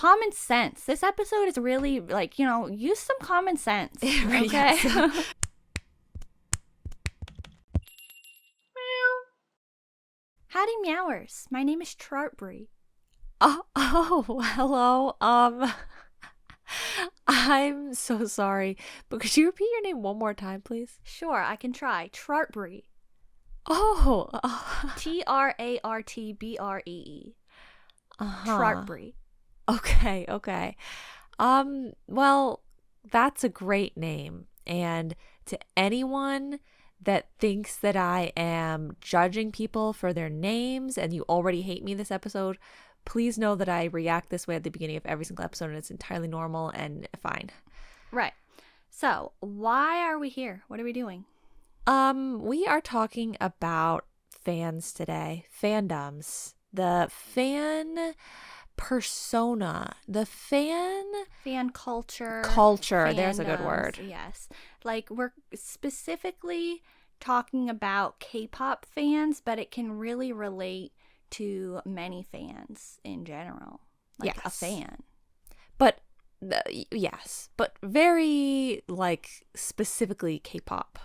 common sense. This episode is really like, use some common sense. Okay. Howdy, meowers. My name is Trartbree. Oh, hello. I'm so sorry, but could you repeat your name one more time, please? Sure, I can try. Trartbree. Oh, Trartbree. Trartbree. Okay. Well, that's a great name. And to anyone that thinks that I am judging people for their names and you already hate me this episode, please know that I react this way at the beginning of every single episode and it's entirely normal and fine. Right. So, why are we here? What are we doing? We are talking about fans today, fandoms, the fan persona, the fan culture. There's a good word. Yes. Like, we're specifically talking about K-pop fans, but it can really relate to many fans in general. Like a fan. But yes, but very like specifically K-pop.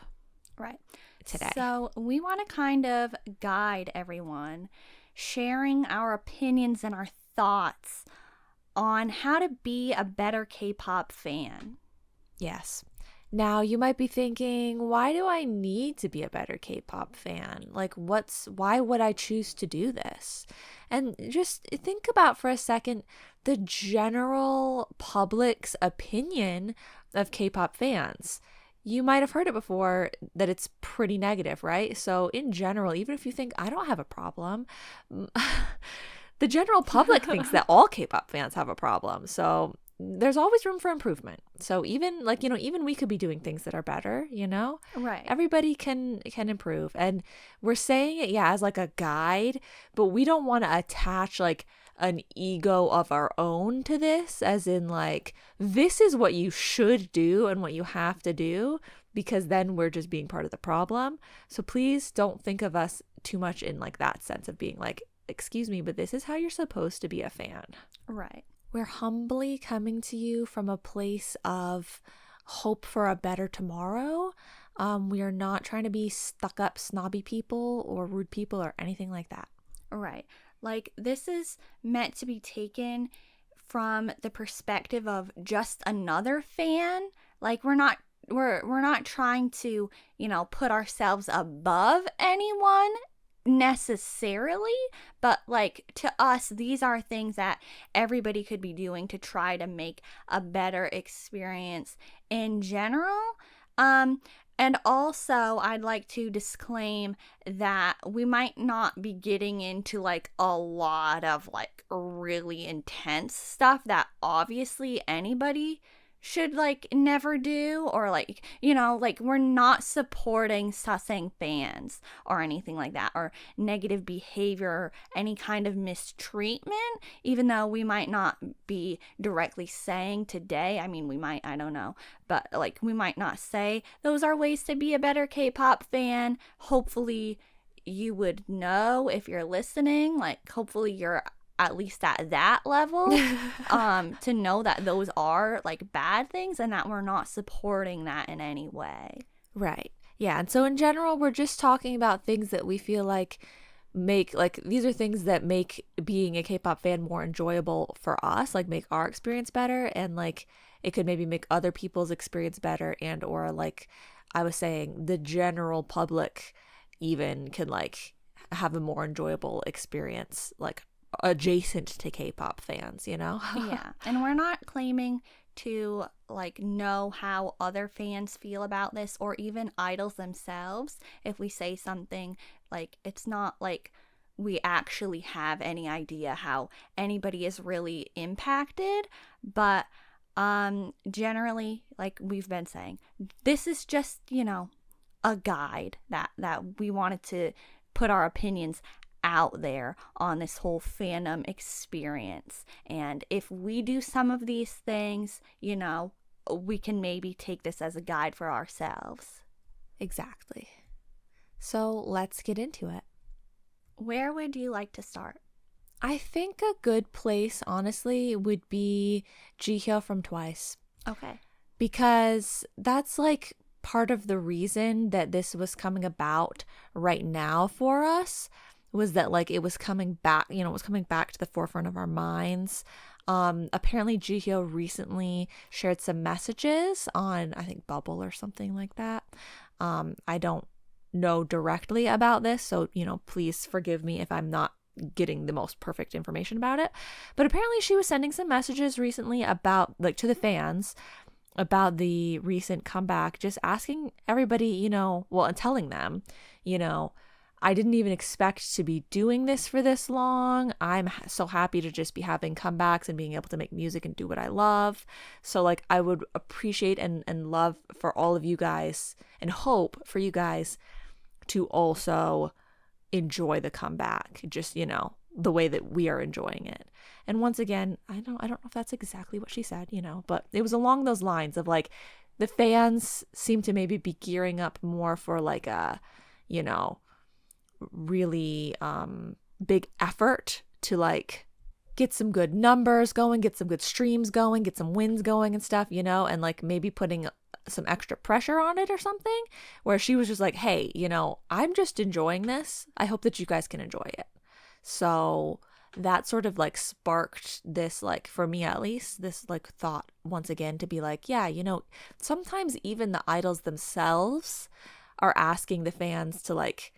Right. Today. So we want to kind of guide everyone, sharing our opinions and our thoughts on how to be a better K-pop fan. Yes. Now you might be thinking, why do I need to be a better K-pop fan? Like why would I choose to do this? And just think about for a second the general public's opinion of K-pop fans. You might have heard it before that it's pretty negative, right? So in general, even if you think I don't have a problem, the general public thinks that all K-pop fans have a problem. So there's always room for improvement. So even even we could be doing things that are better, Right. Everybody can improve. And we're saying it, as like a guide, but we don't want to attach like an ego of our own to this, as in like, this is what you should do and what you have to do, because then we're just being part of the problem. So please don't think of us too much in like that sense of being like, excuse me, but this is how you're supposed to be a fan. Right. We're humbly coming to you from a place of hope for a better tomorrow. We are not trying to be stuck up, snobby people or rude people or anything like that. Right. Like, this is meant to be taken from the perspective of just another fan. Like, we're not trying to, put ourselves above anyone necessarily, but like, to us, these are things that everybody could be doing to try to make a better experience in general. And also, I'd like to disclaim that we might not be getting into like a lot of like really intense stuff that obviously anybody should like never do, or like, like, we're not supporting sussing fans or anything like that, or negative behavior or any kind of mistreatment, even though we might not be directly saying today. I mean, we might, I don't know, but like, we might not say those are ways to be a better K-pop fan. Hopefully you would know if you're listening, like, hopefully you're at least at that level, to know that those are like bad things and that we're not supporting that in any way. Right. Yeah. And so in general, we're just talking about things that we feel like these are things that make being a K-pop fan more enjoyable for us, like make our experience better, and like it could maybe make other people's experience better, and or like I was saying, the general public even can like have a more enjoyable experience, like adjacent to K-pop fans, Yeah. And we're not claiming to like know how other fans feel about this, or even idols themselves. If we say something, like, it's not like we actually have any idea how anybody is really impacted, but generally, like we've been saying, this is just, a guide that we wanted to put our opinions out there on this whole fandom experience. And if we do some of these things, we can maybe take this as a guide for ourselves. Exactly. So let's get into it. Where would you like to start? I think a good place, honestly, would be Jihyo from Twice. Okay. Because that's like part of the reason that this was coming about right now for us, was that like it was coming back, it was coming back to the forefront of our minds. Apparently Jihyo recently shared some messages on, I think, Bubble or something like that. I don't know directly about this, so please forgive me if I'm not getting the most perfect information about it. But apparently she was sending some messages recently about, like, to the fans about the recent comeback, just asking everybody, and telling them, I didn't even expect to be doing this for this long. I'm so happy to just be having comebacks and being able to make music and do what I love. So, like, I would appreciate and love for all of you guys and hope for you guys to also enjoy the comeback, just, the way that we are enjoying it. And once again, I don't know if that's exactly what she said, but it was along those lines of like the fans seem to maybe be gearing up more for like a, really big effort to like get some good numbers going, get some good streams going, get some wins going and stuff, and like maybe putting some extra pressure on it or something, where she was just like, hey, I'm just enjoying this. I hope that you guys can enjoy it. So that sort of like sparked this, like, for me at least, this like thought once again to be like, yeah, sometimes even the idols themselves are asking the fans to like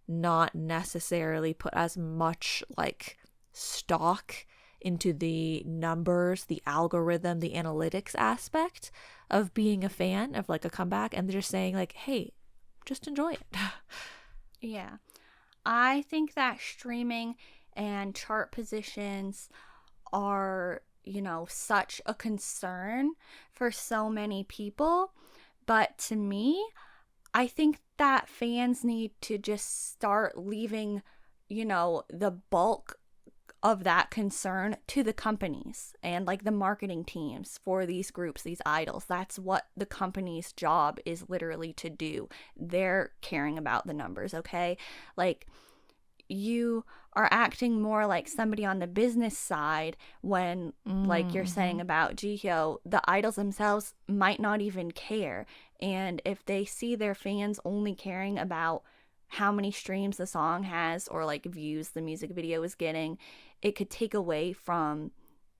not necessarily put as much like stock into the numbers, the algorithm, the analytics aspect of being a fan of like a comeback, and they're just saying like, hey, just enjoy it. Yeah. I think that streaming and chart positions are, such a concern for so many people. But to me, I think that fans need to just start leaving, the bulk of that concern to the companies and like the marketing teams for these groups, these idols. That's what the company's job is literally to do. They're caring about the numbers, okay? Like, you are acting more like somebody on the business side when, like you're saying about Jihyo, the idols themselves might not even care. And if they see their fans only caring about how many streams the song has or like views the music video is getting, it could take away from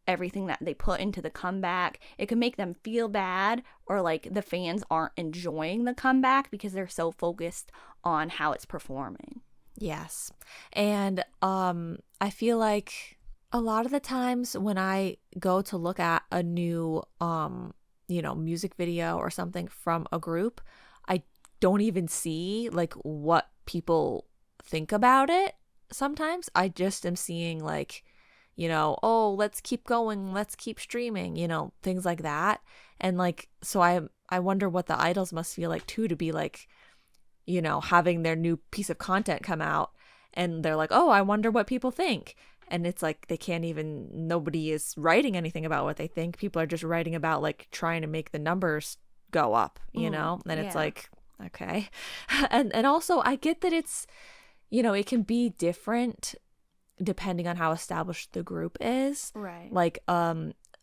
everything that they put into the comeback. It could make them feel bad, or like the fans aren't enjoying the comeback because they're so focused on how it's performing. Yes. And I feel like a lot of the times when I go to look at a new music video or something from a group, I don't even see like what people think about it. Sometimes I just am seeing like, oh, let's keep going, let's keep streaming, things like that. And like, so I wonder what the idols must feel like too, to be like, having their new piece of content come out and they're like, oh, I wonder what people think. And it's like nobody is writing anything about what they think. People are just writing about like trying to make the numbers go up, And it's like, okay. And also I get that it's, it can be different depending on how established the group is. Right. Like,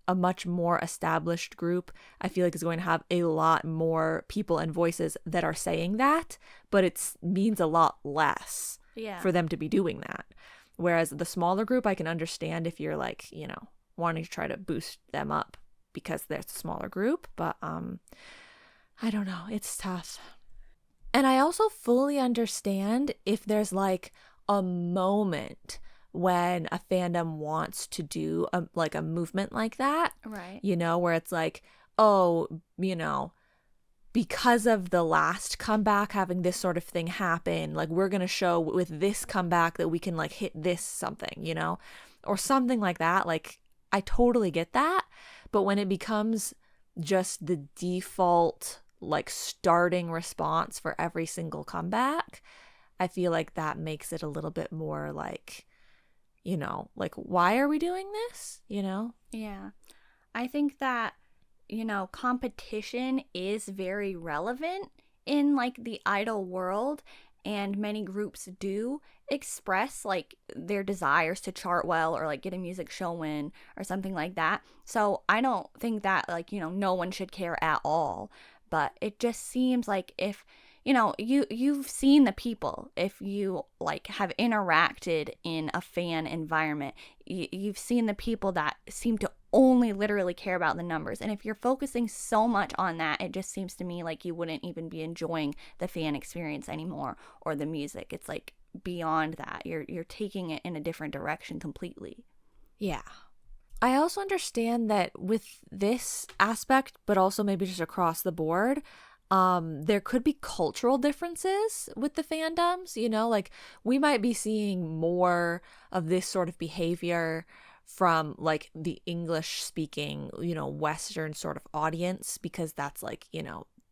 a much more established group, I feel like, is going to have a lot more people and voices that are saying that, but it means a lot less for them to be doing that. Whereas the smaller group, I can understand if you're like, wanting to try to boost them up because they're a smaller group, but I don't know, it's tough. And I also fully understand if there's like a moment when a fandom wants to do a movement like that, right? Where it's like, oh, because of the last comeback having this sort of thing happen, like we're gonna show with this comeback that we can like hit this something, or something like that. Like, I totally get that, but when it becomes just the default like starting response for every single comeback, I feel like that makes it a little bit more like, like, why are we doing this? Yeah. I think that, competition is very relevant in like the idol world. and many groups do express like their desires to chart well or like get a music show win or something like that. So I don't think that like, no one should care at all, but it just seems like if you've seen the people, if you like have interacted in a fan environment, you've seen the people that seem to only literally care about the numbers. And if you're focusing so much on that, it just seems to me like you wouldn't even be enjoying the fan experience anymore or the music. It's like beyond that. You're taking it in a different direction completely. Yeah. I also understand that with this aspect, but also maybe just across the board, there could be cultural differences with the fandoms, like we might be seeing more of this sort of behavior from like the English speaking, Western sort of audience, because that's like,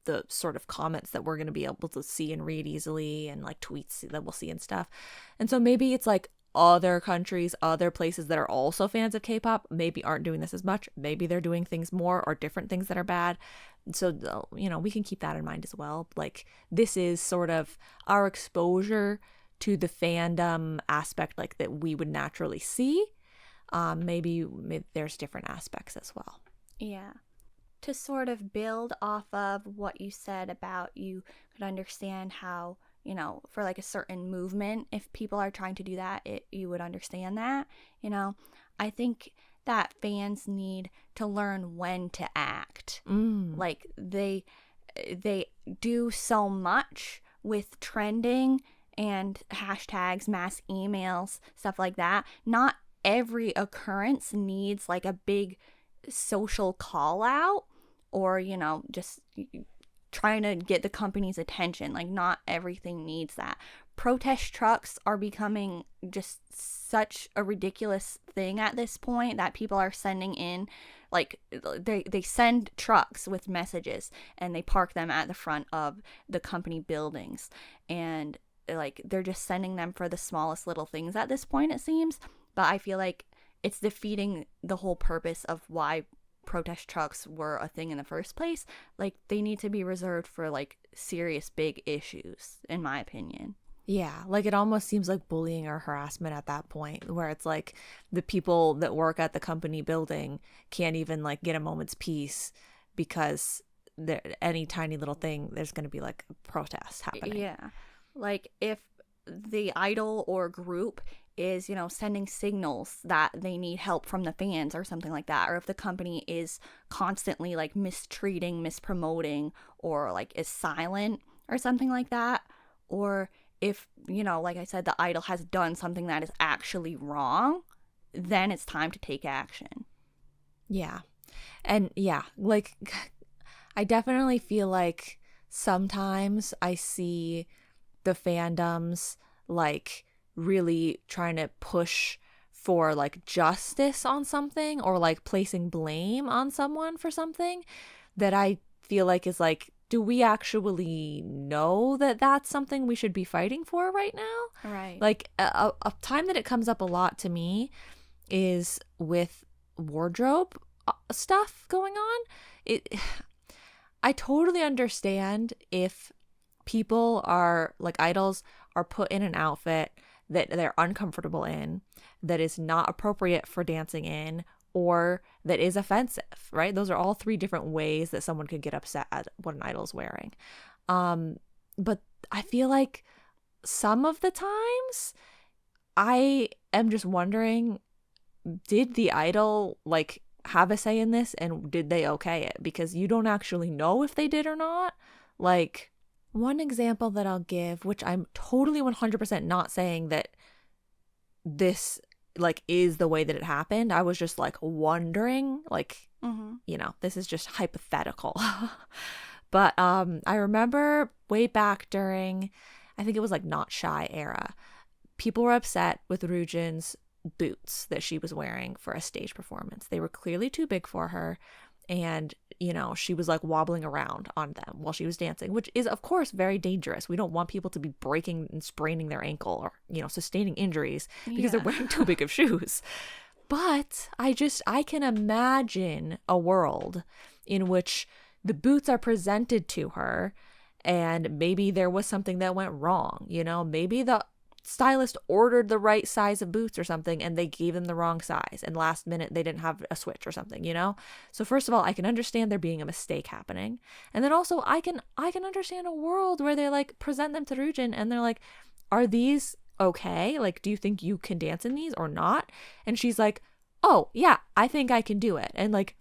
the sort of comments that we're going to be able to see and read easily, and like tweets that we'll see and stuff. And so maybe it's like other countries, other places that are also fans of K-pop maybe aren't doing this as much. Maybe they're doing things more or different things that are bad. So, we can keep that in mind as well. Like this is sort of our exposure to the fandom aspect like that we would naturally see. Maybe there's different aspects as well. Yeah. To sort of build off of what you said about you could understand how, for like a certain movement, if people are trying to do that, you would understand that, I think that fans need to learn when to act. Like they do so much with trending and hashtags, mass emails, stuff like that. Not every occurrence needs like a big social call out or, just trying to get the company's attention. Like not everything needs that. Protest trucks are becoming just such a ridiculous thing at this point that people are sending in, like they send trucks with messages and they park them at the front of the company buildings, and like they're just sending them for the smallest little things at this point, it seems. But I feel like it's defeating the whole purpose of why protest trucks were a thing in the first place. Like they need to be reserved for like serious big issues, in my opinion. Yeah, like it almost seems like bullying or harassment at that point, where it's like the people that work at the company building can't even like get a moment's peace because any tiny little thing, there's going to be like a protest happening. Yeah. Like if the idol or group is, sending signals that they need help from the fans or something like that, or if the company is constantly like mistreating, mispromoting, or like is silent or something like that, or if, like I said, the idol has done something that is actually wrong, then it's time to take action. Yeah. And yeah, like I definitely feel like sometimes I see the fandoms like really trying to push for like justice on something, or like placing blame on someone for something that I feel like is like, do we actually know that that's something we should be fighting for right now? Right. Like a time that it comes up a lot to me is with wardrobe stuff going on. I totally understand if people are like idols are put in an outfit that they're uncomfortable in, that is not appropriate for dancing in, or that is offensive, right? Those are all three different ways that someone could get upset at what an idol's wearing. But I feel like some of the times I am just wondering, did the idol like have a say in this, and did they okay it? Because you don't actually know if they did or not. Like one example that I'll give, which I'm totally 100% not saying that this like is the way that it happened. I was just like wondering, like, this is just hypothetical. But I remember way back during, I think it was like Not Shy era, people were upset with Ryujin's boots that she was wearing for a stage performance. They were clearly too big for her. And, she was like wobbling around on them while she was dancing, which is, of course, very dangerous. We don't want people to be breaking and spraining their ankle or, sustaining injuries because they're wearing too big of shoes. But I can imagine a world in which the boots are presented to her and maybe there was something that went wrong, maybe the stylist ordered the right size of boots or something and they gave them the wrong size, and last minute they didn't have a switch or something. So first of all, I can understand there being a mistake happening, and then also I can understand a world where they like present them to Ryujin and they're like, are these okay? Like, do you think you can dance in these or not? And she's like, oh yeah, I think I can do it. And like,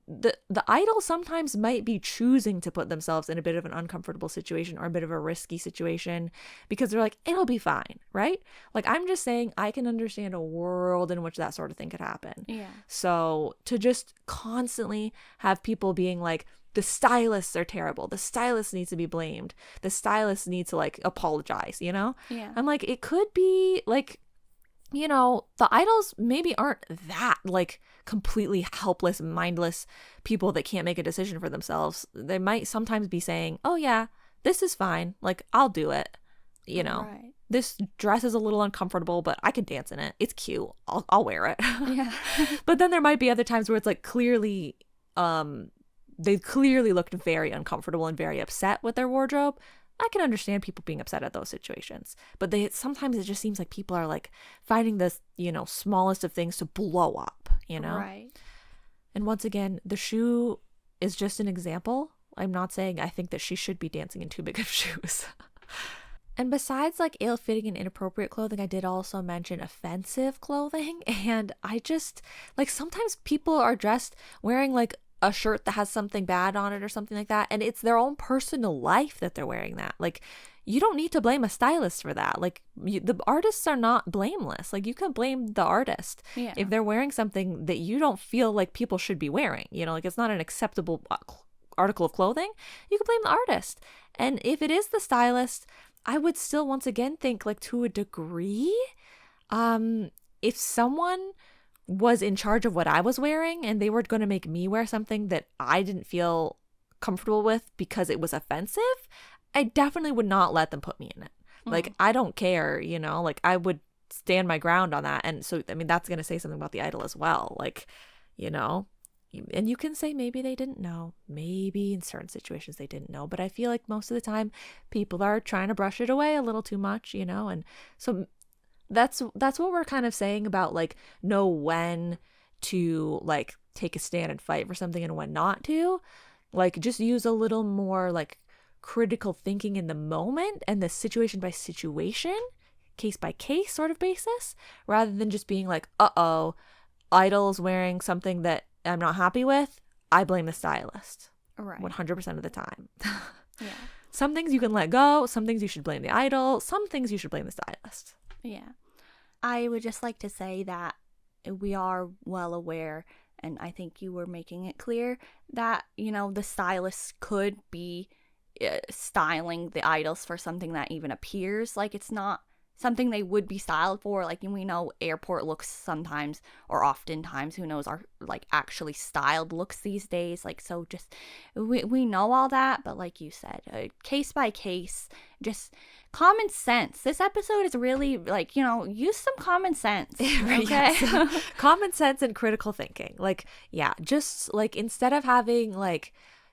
the idol sometimes might be choosing to put themselves in a bit of an uncomfortable situation or a bit of a risky situation because they're like, it'll be fine, right? Like, I'm just saying I can understand a world in which that sort of thing could happen. Yeah. So to just constantly have people being like, the stylists are terrible, the stylist needs to be blamed, the stylist needs to like apologize, Yeah. I'm like, it could be like, the idols maybe aren't that like completely helpless, mindless people that can't make a decision for themselves. They might sometimes be saying, oh yeah, this is fine, like I'll do it, Right. this dress is a little uncomfortable, but I can dance in it, it's cute, I'll wear it. Yeah. But then there might be other times where it's like clearly they clearly looked very uncomfortable and very upset with their wardrobe. I can understand people being upset at those situations, but sometimes it just seems like people are like finding this, smallest of things to blow up, Right. And once again, the shoe is just an example. I'm not saying I think that she should be dancing in too big of shoes. And besides like ill-fitting and inappropriate clothing, I did also mention offensive clothing. And I just like, sometimes people are dressed wearing like a shirt that has something bad on it or something like that, and it's their own personal life that they're wearing that. Like, you don't need to blame a stylist for that. Like, the artists are not blameless. Like, you can blame the artist if they're wearing something that you don't feel like people should be wearing, like it's not an acceptable article of clothing. You can blame the artist. And if it is the stylist, I would still once again think, like, to a degree, if someone was in charge of what I was wearing and they were going to make me wear something that I didn't feel comfortable with because it was offensive, I definitely would not let them put me in it. Like, I don't care, like I would stand my ground on that. And so, I mean, that's going to say something about the idol as well. Like, and you can say maybe they didn't know, maybe in certain situations they didn't know, but I feel like most of the time people are trying to brush it away a little too much, and so that's what we're kind of saying about like know when to like take a stand and fight for something and when not to. Like, just use a little more like critical thinking in the moment and the situation by situation, case by case sort of basis, rather than just being like, uh-oh, idol's wearing something that I'm not happy with, I blame the stylist. Right. 100% of the time. Yeah. Some things you can let go, some things you should blame the idol, some things you should blame the stylist. Yeah. I would just like to say that we are well aware, and I think you were making it clear, that, the stylists could be styling the idols for something that even appears like it's not something they would be styled for. Like, we know airport looks sometimes, or oftentimes, who knows, are like actually styled looks these days. Like, so just we know all that, but like you said, case by case, just common sense. This episode is really like, use some common sense. Okay. Common sense and critical thinking. Like, yeah, just like instead of having like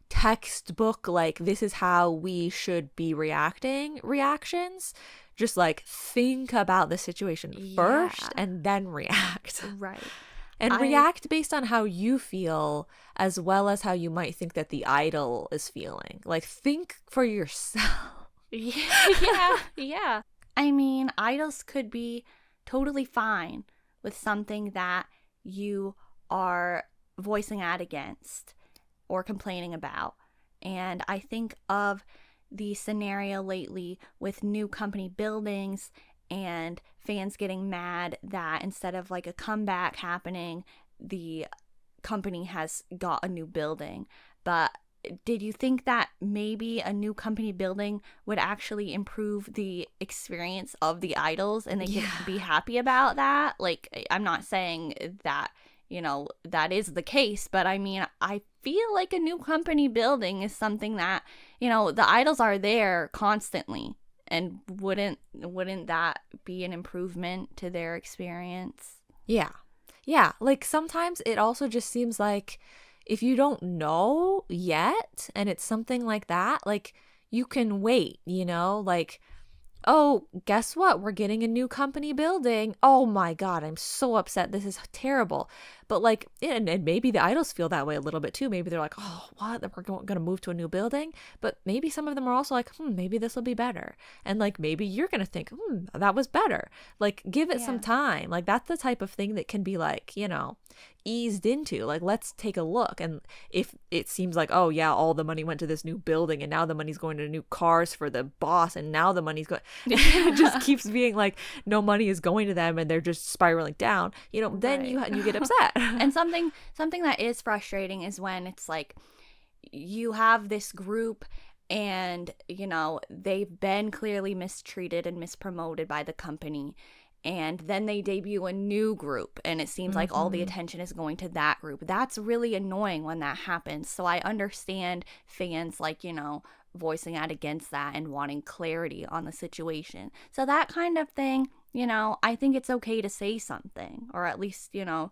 textbook like this is how we should be reactions, just like think about the situation first and then react. Right. And react based on how you feel as well as how you might think that the idol is feeling. Like, think for yourself. Yeah. I mean, idols could be totally fine with something that you are voicing out against or complaining about. And I think of the scenario lately with new company buildings and fans getting mad that instead of like a comeback happening, the company has got a new building. But did you think that maybe a new company building would actually improve the experience of the idols and they could be happy about that? Like, I'm not saying that, that is the case, but I mean, I feel like a new company building is something that, the idols are there constantly, and wouldn't that be an improvement to their experience? Yeah. Like, sometimes it also just seems like if you don't know yet and it's something like that, like, you can wait, you know, like, oh, guess what? We're getting a new company building. Oh my God, I'm so upset. This is terrible. But like, and maybe the idols feel that way a little bit too. Maybe they're like, oh, what? We're going to move to a new building. But maybe some of them are also like, maybe this will be better. And like, maybe you're going to think, that was better. Like, give it some time. Like, that's the type of thing that can be like, you know, eased into. Like, let's take a look. And if it seems like, oh yeah, all the money went to this new building and now the money's going to new cars for the boss and now the money's going, it just keeps being like no money is going to them and they're just spiraling down, you know, then you get upset. And something that is frustrating is when it's like you have this group and, you know, they've been clearly mistreated and mispromoted by the company, and then they debut a new group and it seems like all the attention is going to that group. That's really annoying when that happens. So I understand fans, like, you know, voicing out against that and wanting clarity on the situation. So that kind of thing, you know, I think it's okay to say something, or at least, you know,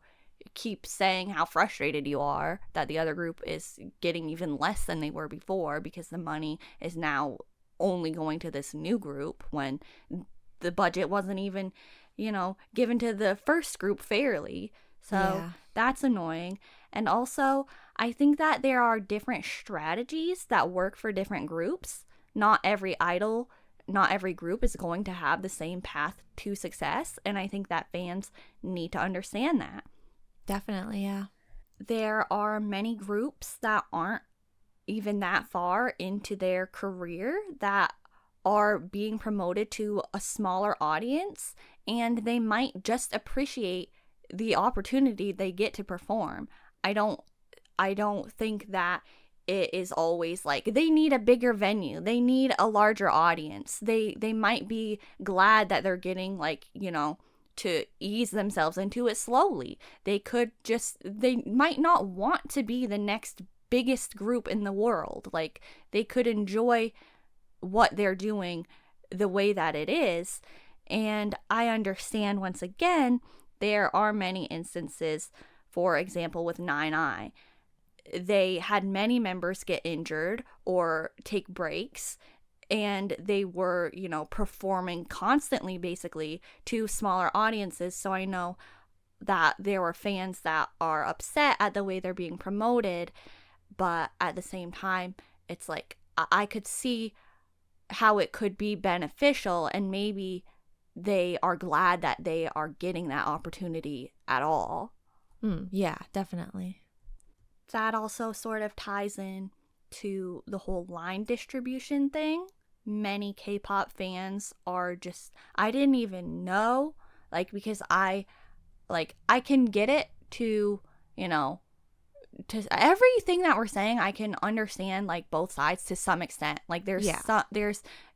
keep saying how frustrated you are that the other group is getting even less than they were before because the money is now only going to this new group when the budget wasn't even, you know, given to the first group fairly. So that's annoying. And also, I think that there are different strategies that work for different groups. Not every idol, not every group is going to have the same path to success. And I think that fans need to understand that. Definitely, yeah. There are many groups that aren't even that far into their career that are being promoted to a smaller audience, and they might just appreciate the opportunity they get to perform. I don't think that it is always like they need a bigger venue, they need a larger audience. They might be glad that they're getting, like, you know, to ease themselves into it slowly. They might not want to be the next biggest group in the world. Like, they could enjoy what they're doing the way that it is. And I understand, once again, there are many instances, for example, with 9i. They had many members get injured or take breaks, and they were, you know, performing constantly, basically, to smaller audiences. So I know that there were fans that are upset at the way they're being promoted, but at the same time, it's like, I could see how it could be beneficial, and maybe they are glad that they are getting that opportunity at all. Yeah, definitely. That also sort of ties in to the whole line distribution thing. Many K-pop fans are just, I didn't even know, like, because I can get it to, you know, to everything that we're saying, I can understand, like, both sides to some extent. Like, there's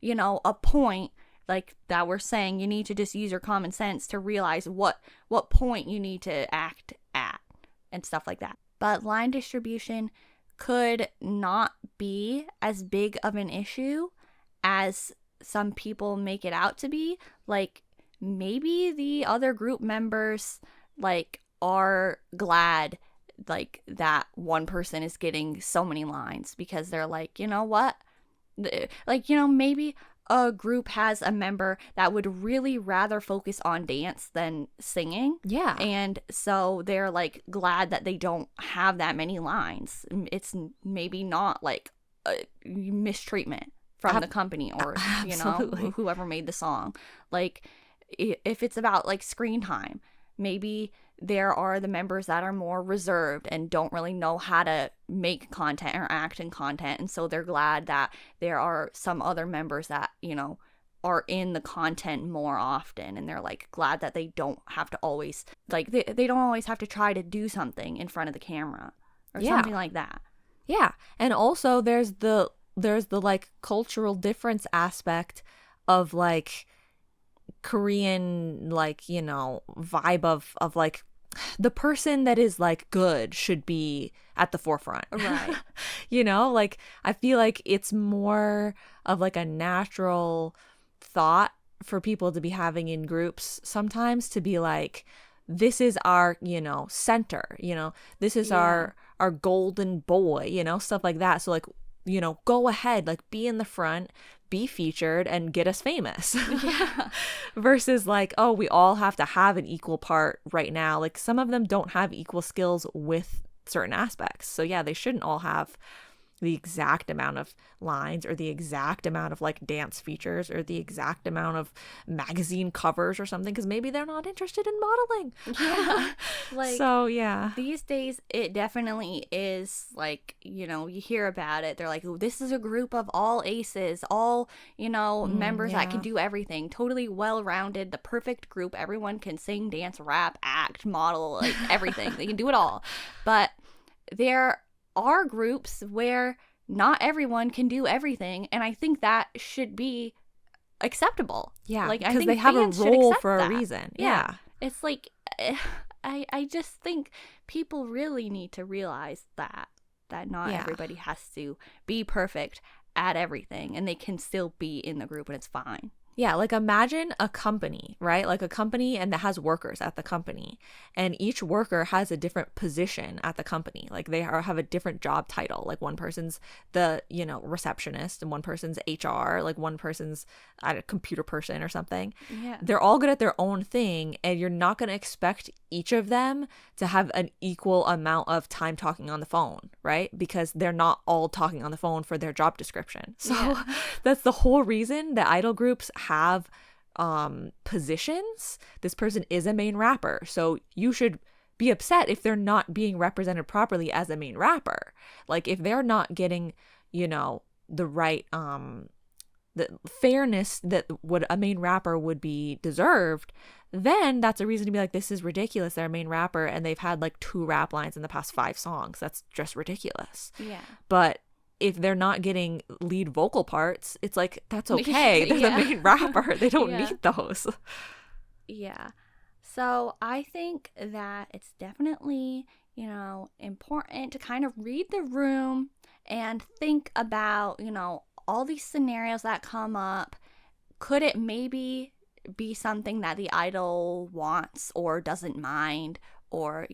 you know, a point, like, that we're saying you need to just use your common sense to realize what point you need to act at and stuff like that. But line distribution could not be as big of an issue as some people make it out to be. Like, maybe the other group members, like, are glad, like, that one person is getting so many lines because they're like, you know what? Like, you know, maybe a group has a member that would really rather focus on dance than singing. Yeah. And so they're, like, glad that they don't have that many lines. It's maybe not, like, a mistreatment from the company or, you know, whoever made the song. Like, if it's about, like, screen time, maybe there are the members that are more reserved and don't really know how to make content or act in content, and so they're glad that there are some other members that, you know, are in the content more often, and they're, like, glad that they don't have to always, like, they don't always have to try to do something in front of the camera or something like that. Yeah. And also there's the like cultural difference aspect of, like, Korean, like, you know, vibe of like the person that is, like, good should be at the forefront. Right. You know, like, I feel like it's more of, like, a natural thought for people to be having in groups sometimes, to be like, this is our, you know, center, you know, this is our golden boy, you know, stuff like that. So, like, go ahead, like be in the front, be featured, and get us famous. Yeah. Versus like, oh, we all have to have an equal part right now. Like some of them don't have equal skills with certain aspects. So yeah, they shouldn't all have the exact amount of lines or the exact amount of like dance features or the exact amount of magazine covers or something, because maybe they're not interested in modeling. Yeah. Like, so yeah, these days it definitely is like, you hear about it. They're like, "Ooh, this is a group of all aces, all, members that can yeah. do everything, totally well-rounded, the perfect group. Everyone can sing, dance, rap, act, model, like everything. They can do it all." But there are groups where not everyone can do everything, and I think that should be acceptable. Yeah, Like, I because think they have a fans should role accept for a that. reason. Yeah. Yeah. It's like, I just think people really need to realize that not Yeah. everybody has to be perfect at everything, and they can still be in the group and it's fine. Yeah, like imagine a company, right? Like a company and that has workers at the company, and each worker has a different position at the company. Like they have a different job title. Like one person's the, receptionist, and one person's HR, like one person's a computer person or something. Yeah. They're all good at their own thing, and you're not going to expect each of them to have an equal amount of time talking on the phone, right? Because they're not all talking on the phone for their job description. So Yeah. that's the whole reason that idol groups have positions. This person is a main rapper, so you should be upset if they're not being represented properly as a main rapper. Like if they're not getting, the right the fairness that what a main rapper would be deserved, then that's a reason to be like, this is ridiculous. They're a main rapper and they've had like 2 rap lines in the past 5 songs. That's just ridiculous. Yeah. But if they're not getting lead vocal parts, it's like, that's okay. They're Yeah. the main rapper. They don't Yeah. need those. Yeah. So I think that it's definitely, important to kind of read the room and think about, all these scenarios that come up. Could it maybe be something that the idol wants or doesn't mind? Or,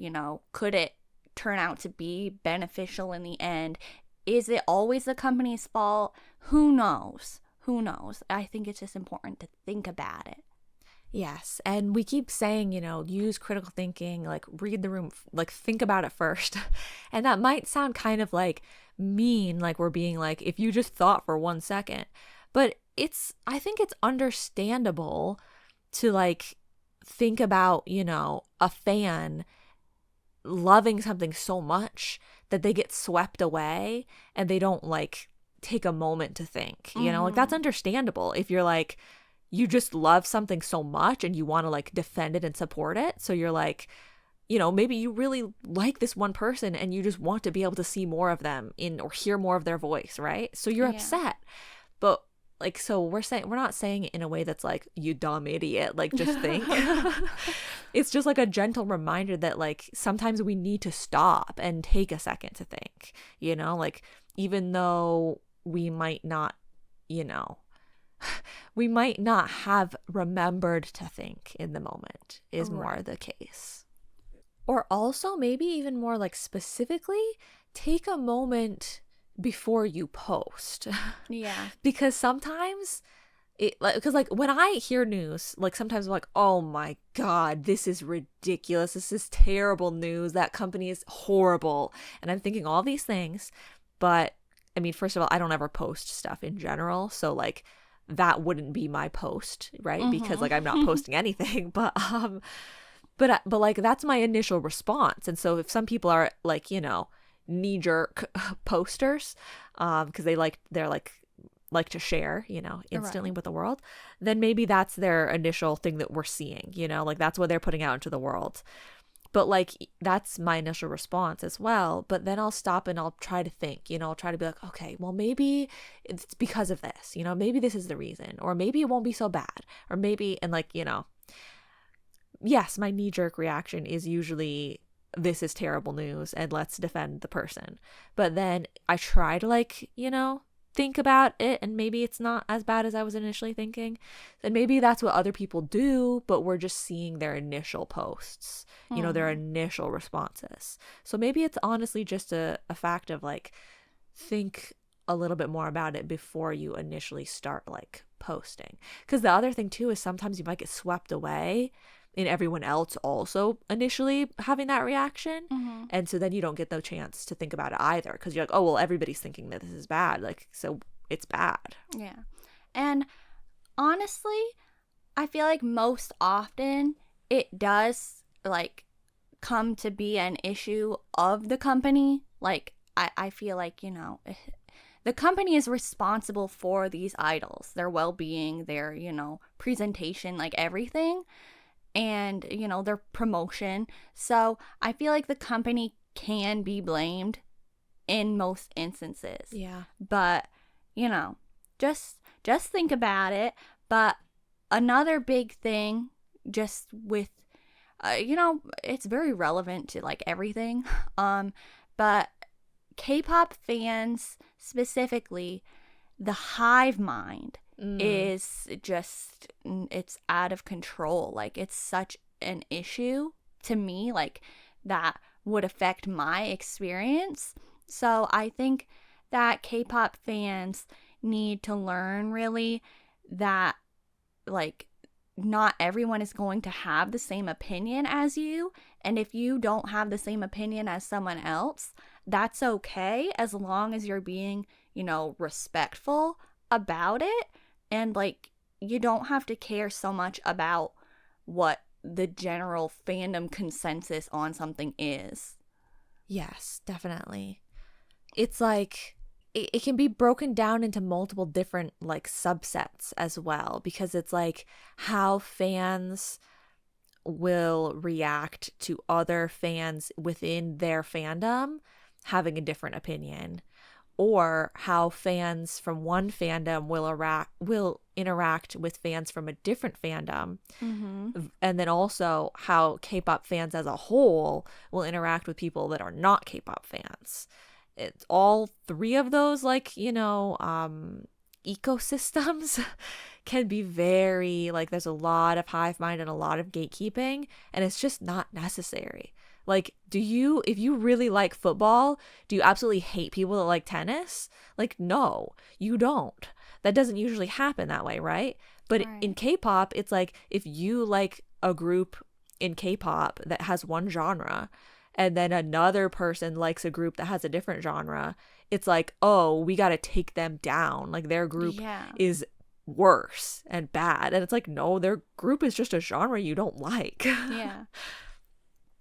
could it turn out to be beneficial in the end? Is it always the company's fault? Who knows? Who knows? I think it's just important to think about it. Yes. And we keep saying, use critical thinking, like read the room, like think about it first. And that might sound kind of like mean, like we're being like, if you just thought for 1 second. But I think it's understandable to like think about, a fan loving something so much that they get swept away and they don't like take a moment to think, like that's understandable if you're like, you just love something so much and you want to like defend it and support it. So you're like, maybe you really like this one person and you just want to be able to see more of them or hear more of their voice, right? So you're upset. But like, so we're not saying it in a way that's like, you dumb idiot, like just think. It's just like a gentle reminder that like sometimes we need to stop and take a second to think, like even though we might not, we might not have remembered to think in the moment is more the case. Or also maybe even more like specifically, take a moment before you post. Yeah. Because sometimes because like when I hear news, like sometimes I'm like, oh my God, this is ridiculous. This is terrible news. That company is horrible. And I'm thinking all these things. But I mean, first of all, I don't ever post stuff in general. So like that wouldn't be my post, right? Because like I'm not posting anything. But like that's my initial response. And so if some people are like, knee-jerk posters, because they're like to share, instantly with the world, then maybe that's their initial thing that we're seeing, like that's what they're putting out into the world. But like that's my initial response as well. But then I'll stop and I'll try to think, I'll try to be like, okay, well maybe it's because of this, maybe this is the reason, or maybe it won't be so bad, or maybe, and like, yes, my knee-jerk reaction is usually this is terrible news and let's defend the person. But then I try to like, think about it and maybe it's not as bad as I was initially thinking. And maybe that's what other people do, but we're just seeing their initial posts, their initial responses. So maybe it's honestly just a fact of like, think a little bit more about it before you initially start like posting. Because the other thing too is sometimes you might get swept away in everyone else also initially having that reaction. Mm-hmm. And so then you don't get the chance to think about it either, because you're like, oh, well, everybody's thinking that this is bad. Like, so it's bad. Yeah. And honestly, I feel like most often it does like come to be an issue of the company. Like, I feel like, the company is responsible for these idols, their well-being, their, presentation, like everything, and, their promotion. So I feel like the company can be blamed in most instances. Yeah. But, just think about it. But another big thing, just with, it's very relevant to like everything. But K-pop fans specifically, the hive mind is just, it's out of control. Like, it's such an issue to me, like, that would affect my experience. So I think that K-pop fans need to learn really that, like, not everyone is going to have the same opinion as you. And if you don't have the same opinion as someone else, that's okay, as long as you're being, respectful about it. And like, you don't have to care so much about what the general fandom consensus on something is. Yes, definitely. It's like it can be broken down into multiple different like subsets as well, because it's like how fans will react to other fans within their fandom having a different opinion, or how fans from one fandom will interact with fans from a different fandom. Mm-hmm. And then also how K-pop fans as a whole will interact with people that are not K-pop fans. It's all three of those, like, ecosystems can be very, like, there's a lot of hive mind and a lot of gatekeeping, and it's just not necessary. Like, if you really like football, do you absolutely hate people that like tennis? Like, no, you don't. That doesn't usually happen that way, right? But Right. in K-pop, it's like, if you like a group in K-pop that has one genre, and then another person likes a group that has a different genre, it's like, oh, we got to take them down. Like, their group is worse and bad. And it's like, no, their group is just a genre you don't like. Yeah.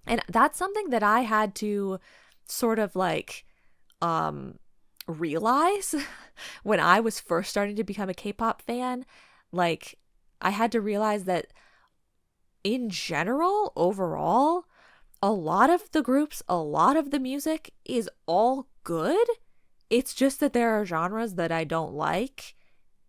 And that's something that I had to sort of like realize when I was first starting to become a K-pop fan. Like, I had to realize that in general, overall, a lot of the groups, a lot of the music is all good. It's just that there are genres that I don't like,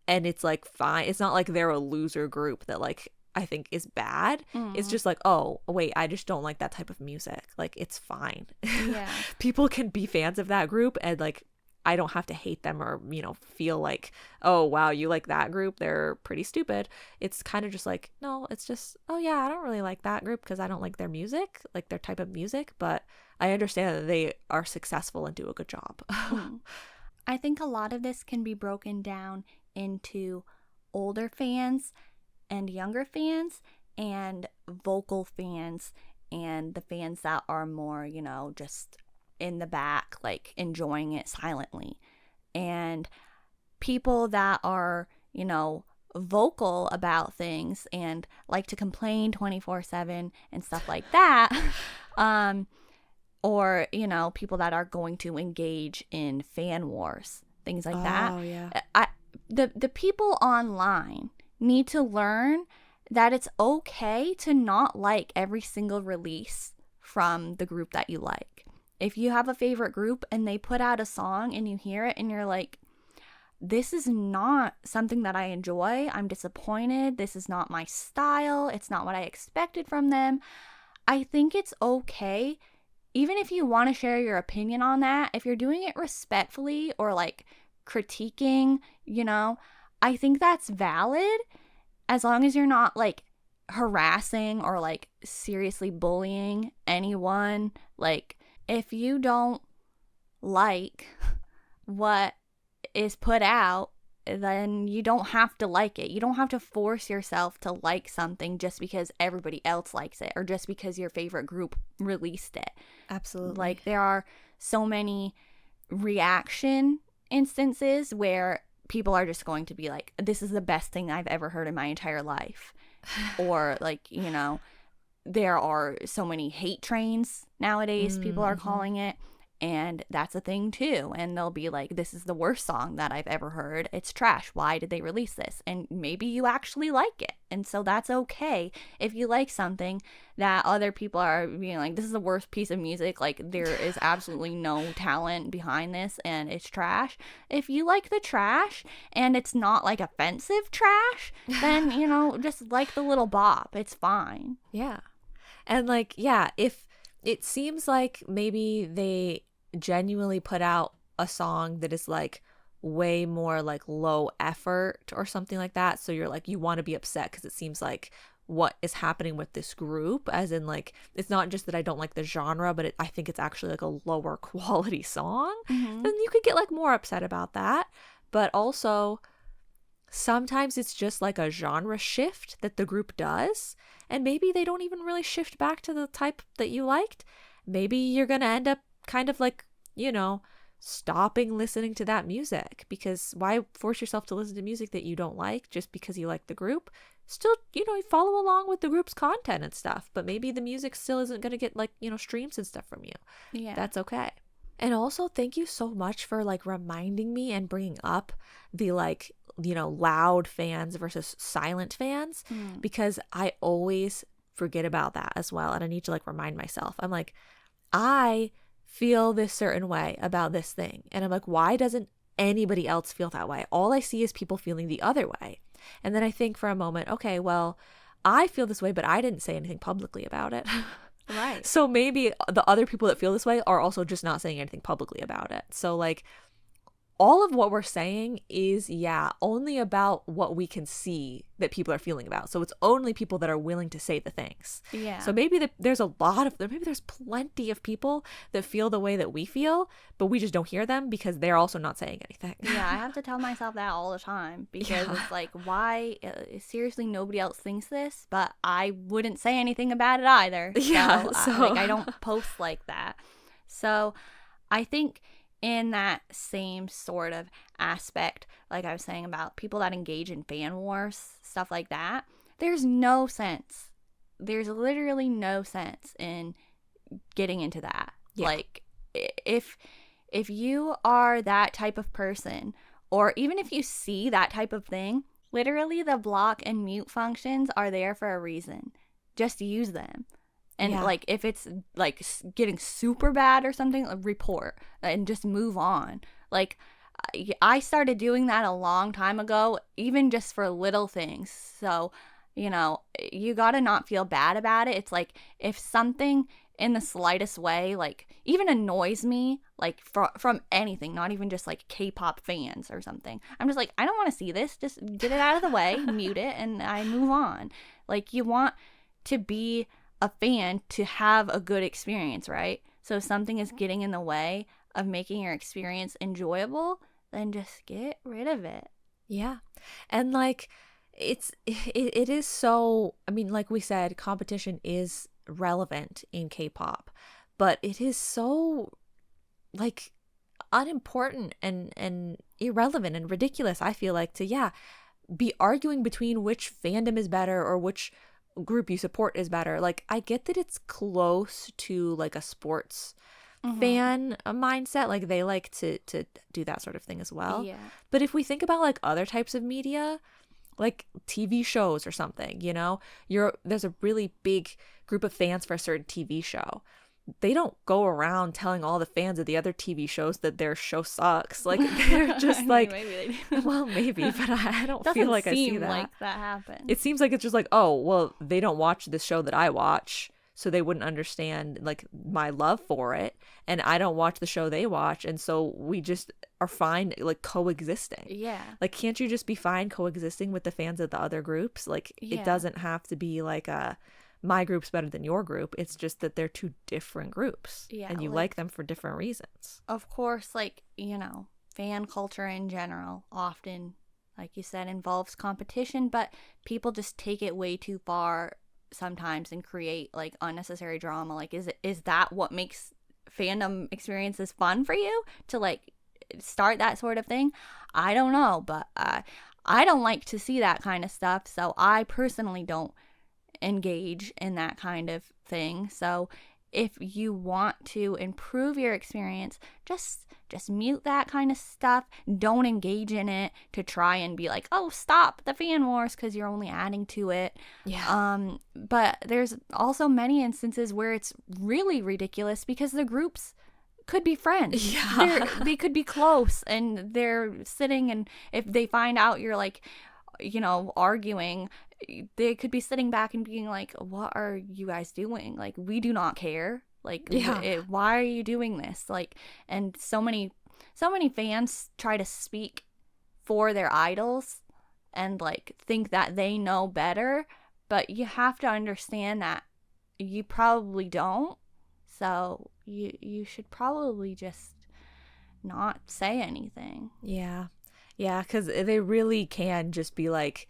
and it's like fine. It's not like they're a loser group that like I think is bad. It's just like, oh, wait, I just don't like that type of music. Like, it's fine. Yeah. People can be fans of that group, and like, I don't have to hate them or, feel like, oh, wow, you like that group, they're pretty stupid. It's kind of just like, no, it's just, oh, yeah, I don't really like that group because I don't like their music, like their type of music, but I understand that they are successful and do a good job. I think a lot of this can be broken down into older fans and younger fans and vocal fans and the fans that are more, just in the back, like enjoying it silently. And people that are, vocal about things and like to complain 24/7 and stuff like that. Or, people that are going to engage in fan wars, things like that. Oh, yeah. The people online need to learn that it's okay to not like every single release from the group that you like. If you have a favorite group and they put out a song and you hear it and you're like, this is not something that I enjoy, I'm disappointed, this is not my style, it's not what I expected from them, I think it's okay, even if you want to share your opinion on that, if you're doing it respectfully or like critiquing, I think that's valid, as long as you're not like harassing or like seriously bullying anyone. Like, if you don't like what is put out, then you don't have to like it. You don't have to force yourself to like something just because everybody else likes it or just because your favorite group released it. Absolutely. Like, there are so many reaction instances where people are just going to be like, this is the best thing I've ever heard in my entire life. Or, like, you know, there are so many hate trains nowadays, people are calling it. And that's a thing too. And they'll be like, this is the worst song that I've ever heard. It's trash. Why did they release this? And maybe you actually like it. And so that's okay if you like something that other people are being like, this is the worst piece of music. Like, there is absolutely no talent behind this and it's trash. If you like the trash and it's not like offensive trash, then, you know, just like the little bop. It's fine. Yeah. And like, yeah, if it seems like maybe they genuinely put out a song that is like way more like low effort or something like that, so you're like, you want to be upset because it seems like what is happening with this group, as in like, it's not just that I don't like the genre, but I think it's actually like a lower quality song, then you could get like more upset about that. But also sometimes it's just like a genre shift that the group does, and maybe they don't even really shift back to the type that you liked. Maybe you're gonna end up kind of like, you know, stopping listening to that music, because why force yourself to listen to music that you don't like just because you like the group? Still, you know, you follow along with the group's content and stuff, but maybe the music still isn't going to get like, you know, streams and stuff from you. Yeah. That's okay. And also, thank you so much for like reminding me and bringing up the like, you know, loud fans versus silent fans, because I always forget about that as well. And I need to like remind myself. I'm like, I feel this certain way about this thing. And I'm like, why doesn't anybody else feel that way? All I see is people feeling the other way. And then I think for a moment, okay, well, I feel this way, but I didn't say anything publicly about it. Right. So maybe the other people that feel this way are also just not saying anything publicly about it. So like, all of what we're saying is, yeah, only about what we can see that people are feeling about. So it's only people that are willing to say the things. Yeah. So maybe there's plenty of people that feel the way that we feel, but we just don't hear them because they're also not saying anything. Yeah, I have to tell myself that all the time, because it's like, why? Seriously, nobody else thinks this, but I wouldn't say anything about it either. Yeah, so I don't post like that. So I think in that same sort of aspect, like I was saying about people that engage in fan wars, stuff like that, there's no sense. There's literally no sense in getting into that. Yeah. Like, if you are that type of person, or even if you see that type of thing, literally the block and mute functions are there for a reason. Just use them. And like, if it's like getting super bad or something, report and just move on. Like, I started doing that a long time ago, even just for little things. So, you know, you gotta not feel bad about it. It's like, if something in the slightest way, like, even annoys me, like from anything, not even just like K-pop fans or something, I'm just like, I don't want to see this. Just get it out of the way, mute it, and I move on. Like, you want to be a fan to have a good experience, right? So if something is getting in the way of making your experience enjoyable, then just get rid of it. Yeah. And like, it is so, I mean, like we said, competition is relevant in K-pop, but it is so like unimportant and irrelevant and ridiculous, I feel like, to be arguing between which fandom is better or which group you support is better. Like, I get that it's close to like a sports fan mindset, like they like to do that sort of thing as well. Yeah. But if we think about like other types of media, like TV shows or something, you know, there's a really big group of fans for a certain TV show. They don't go around telling all the fans of the other TV shows that their show sucks. Like, they're just like, maybe they do. Well, maybe, but I don't feel like I see that. Like that happens. It seems like it's just like, oh, well, they don't watch the show that I watch, so they wouldn't understand like my love for it, and I don't watch the show they watch, and so we just are fine like coexisting. Yeah. Like, can't you just be fine coexisting with the fans of the other groups? Like, it doesn't have to be like my group's better than your group. It's just that they're two different groups, and you like them for different reasons. Of course, like, you know, fan culture in general often, like you said, involves competition, but people just take it way too far sometimes and create like unnecessary drama. Like, is that what makes fandom experiences fun for you, to like start that sort of thing? I don't know, but I don't like to see that kind of stuff, so I personally don't engage in that kind of thing. So if you want to improve your experience, just mute that kind of stuff. Don't engage in it to try and be like, oh, stop the fan wars, because you're only adding to it. Yeah. But there's also many instances where it's really ridiculous because the groups could be friends. Yeah. They could be close, and they're sitting, and if they find out you're like, arguing, they could be sitting back and being like, what are you guys doing? Like, we do not care. Like, why are you doing this? Like, and so many fans try to speak for their idols and like think that they know better, but you have to understand that you probably don't. So you should probably just not say anything. Yeah. Yeah, because they really can just be like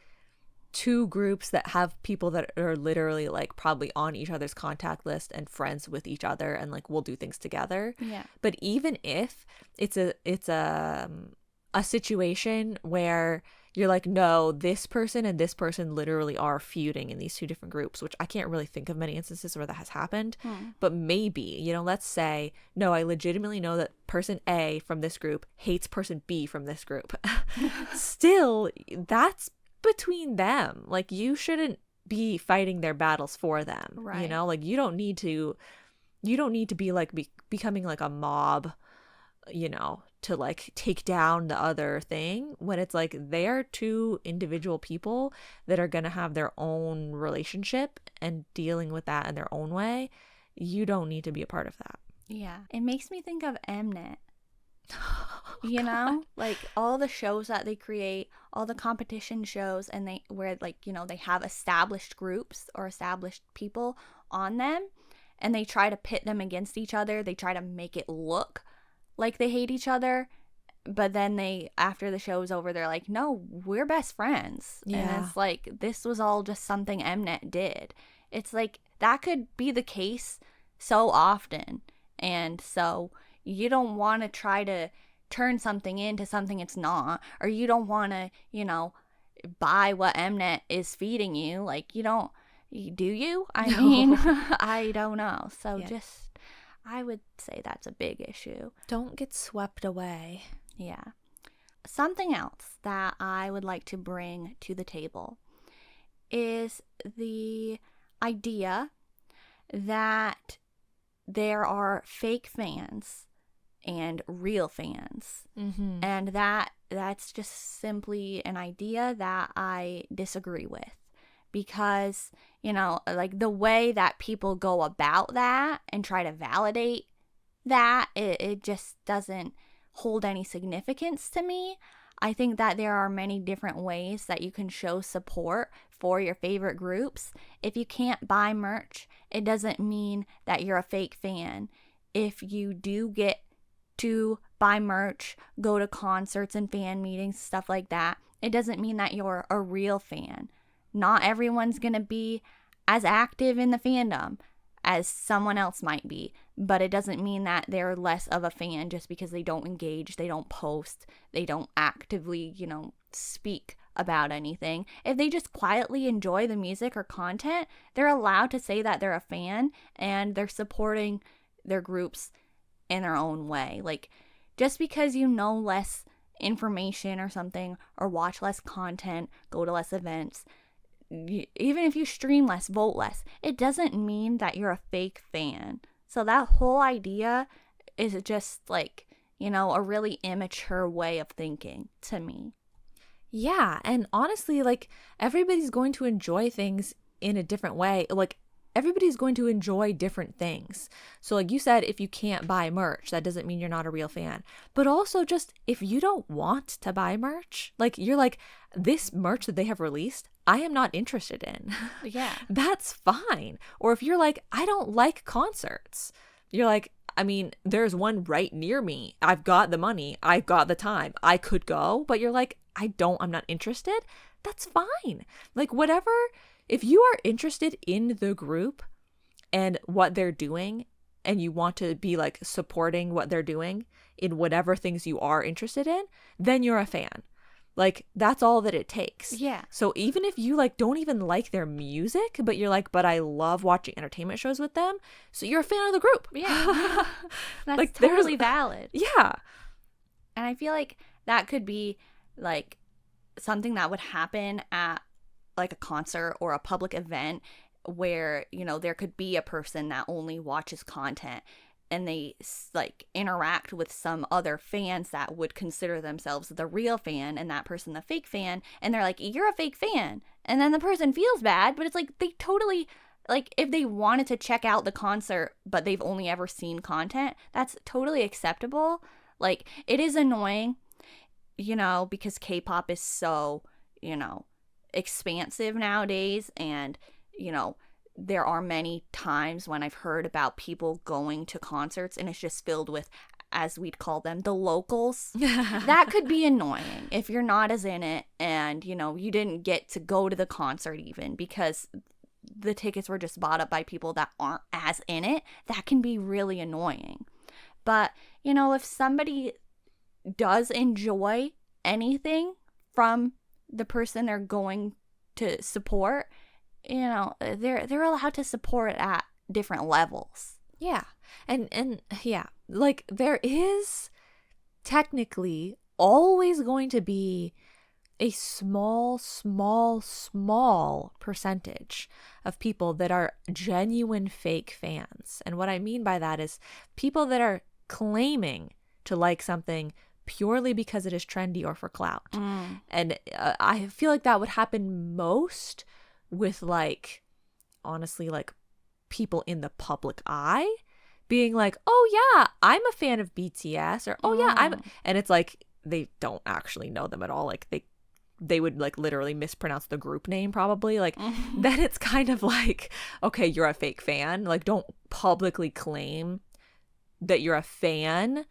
two groups that have people that are literally like probably on each other's contact list and friends with each other and like will do things together. Yeah. But even if it's a situation where you're like, no, this person and this person literally are feuding in these two different groups, which I can't really think of many instances where that has happened. But maybe, let's say, no, I legitimately know that person A from this group hates person B from this group. Still, that's between them. Like, you shouldn't be fighting their battles for them. Right. Like, you don't need to be like becoming like a mob, to like take down the other thing, when it's like they are two individual people that are going to have their own relationship and dealing with that in their own way. You don't need to be a part of that. Yeah. It makes me think of Mnet. Like all the shows that they create, all the competition shows, and they have established groups or established people on them, and they try to pit them against each other. They try to make it look like they hate each other, but then after the show's over, they're like, no, we're best friends. Yeah. And it's like, this was all just something Mnet did. It's like, that could be the case so often, and so you don't want to try to turn something into something it's not, or you don't want to buy what Mnet is feeding you. Like, you don't, do you? I mean, I don't know. So yeah. I would say that's a big issue. Don't get swept away. Yeah. Something else that I would like to bring to the table is the idea that there are fake fans and real fans. Mm-hmm. And that's just simply an idea that I disagree with. Because, like the way that people go about that and try to validate that, it just doesn't hold any significance to me. I think that there are many different ways that you can show support for your favorite groups. If you can't buy merch, it doesn't mean that you're a fake fan. If you do get to buy merch, go to concerts and fan meetings, stuff like that, it doesn't mean that you're a real fan. Not everyone's going to be as active in the fandom as someone else might be, but it doesn't mean that they're less of a fan just because they don't engage, they don't post, they don't actively, speak about anything. If they just quietly enjoy the music or content, they're allowed to say that they're a fan and they're supporting their groups in their own way. Like, just because you know less information or something, or watch less content, go to less events, even if you stream less, vote less, it doesn't mean that you're a fake fan. So that whole idea is just like, a really immature way of thinking to me. Yeah, and honestly, like, everybody's going to enjoy things in a different way. Like, everybody's going to enjoy different things. So like you said, if you can't buy merch, that doesn't mean you're not a real fan. But also, just if you don't want to buy merch, like, you're like, this merch that they have released, I am not interested in. Yeah. That's fine. Or if you're like, I don't like concerts, you're like, I mean, there's one right near me. I've got the money. I've got the time. I could go, but you're like, I'm not interested. That's fine. Like, whatever, if you are interested in the group and what they're doing, and you want to be like supporting what they're doing in whatever things you are interested in, then you're a fan. Like, that's all that it takes. Yeah. So even if you like don't even like their music, but you're like, but I love watching entertainment shows with them, so you're a fan of the group. Yeah. That's like, totally valid. Yeah. And I feel like that could be like something that would happen at like a concert or a public event where, you know, there could be a person that only watches content and they like interact with some other fans that would consider themselves the real fan and that person the fake fan, and they're like, you're a fake fan, and then the person feels bad, but it's like they totally, like, if they wanted to check out the concert but they've only ever seen content, that's totally acceptable. Like, it is annoying, you know, because K-pop is so, you know, expansive nowadays, and, you know, there are many times when I've heard about people going to concerts and it's just filled with, as we'd call them, the locals. That could be annoying if you're not as in it and, you know, you didn't get to go to the concert even because the tickets were just bought up by people that aren't as in it. That can be really annoying. But, you know, if somebody does enjoy anything from the person they're going to support, you know, they're allowed to support at different levels. Yeah. And yeah, like, there is technically always going to be a small percentage of people that are genuine fake fans. And what I mean by that is people that are claiming to like something purely because it is trendy or for clout. And I feel like that would happen most with, like, honestly, like, people in the public eye being like, oh yeah, I'm a fan of BTS, or oh yeah, and it's like they don't actually know them at all. Like, they would like literally mispronounce the group name probably. Like, then it's kind of like, okay, you're a fake fan. Like, don't publicly claim that you're a fan.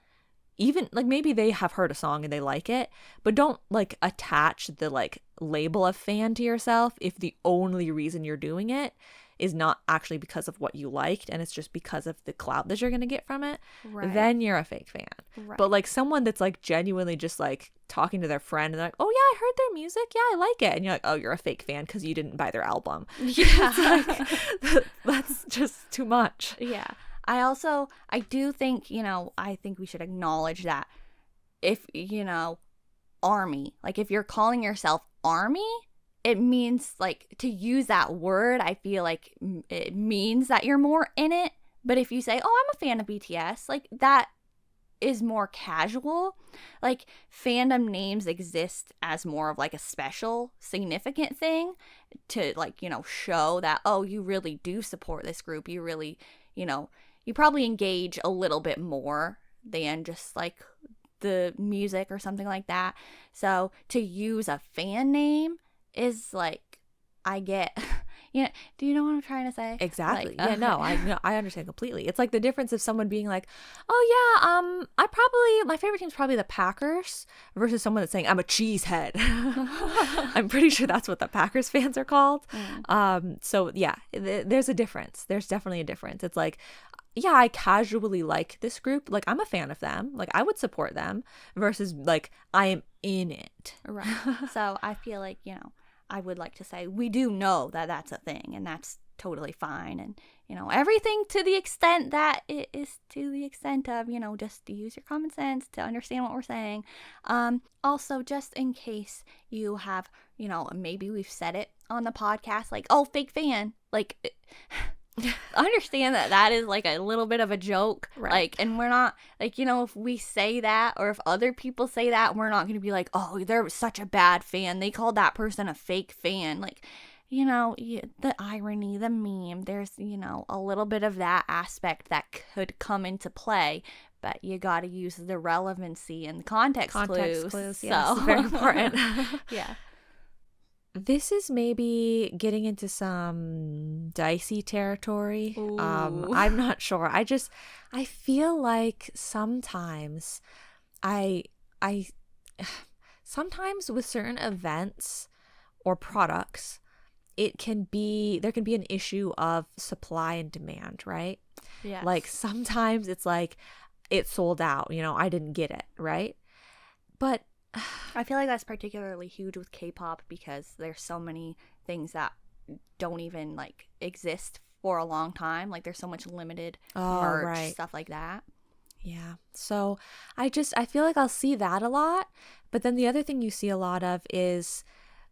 Even like, maybe they have heard a song and they like it, but don't like attach the like label of fan to yourself if the only reason you're doing it is not actually because of what you liked and it's just because of the clout that you're going to get from it. Right. Then you're a fake fan. Right. But like someone that's like genuinely just like talking to their friend and they're like, oh yeah, I heard their music, yeah, I like it, and you're like, oh, you're a fake fan because you didn't buy their album. Yeah. Like, that's just too much. Yeah. I do think, you know, I think we should acknowledge that if, you know, ARMY, like if you're calling yourself ARMY, it means, like, to use that word, I feel like it means that you're more in it. But if you say, oh, I'm a fan of BTS, like, that is more casual. Like, fandom names exist as more of like a special significant thing to, like, you know, show that, oh, you really do support this group. You really, you know, you probably engage a little bit more than just like the music or something like that. So to use a fan name is like, I get, you know, do you know what I'm trying to say? Exactly. Like, yeah, no, I understand completely. It's like the difference of someone being like, oh yeah, my favorite team's probably the Packers, versus someone that's saying I'm a cheesehead. I'm pretty sure that's what the Packers fans are called. So yeah, there's a difference. There's definitely a difference. It's like, yeah, I casually like this group. Like, I'm a fan of them. Like, I would support them, versus like I am in it. Right. So I feel like, you know, I would like to say we do know that that's a thing, and that's totally fine. And, you know, everything to the extent that it is to the extent of, you know, just to use your common sense to understand what we're saying. Also, just in case you have, you know, maybe we've said it on the podcast, like, oh, fake fan, like, understand that is like a little bit of a joke, right? Like, and we're not like, you know, if we say that or if other people say that, we're not going to be like, oh, they're such a bad fan, they called that person a fake fan. Like, you know, the irony, the meme, there's, you know, a little bit of that aspect that could come into play, but you got to use the relevancy and context clues. Yes, so very important. Yeah. This is maybe getting into some dicey territory. Ooh. I'm not sure. I feel like sometimes I I sometimes with certain events or products, there can be an issue of supply and demand, right? Like Yes. sometimes it's like it sold out, I didn't get it, right? But I feel like that's particularly huge with K-pop because there's so many things that don't even like exist for a long time. Like there's so much limited oh, merch, right. stuff like that. Yeah. So I feel like I'll see that a lot, but then the other thing you see a lot of is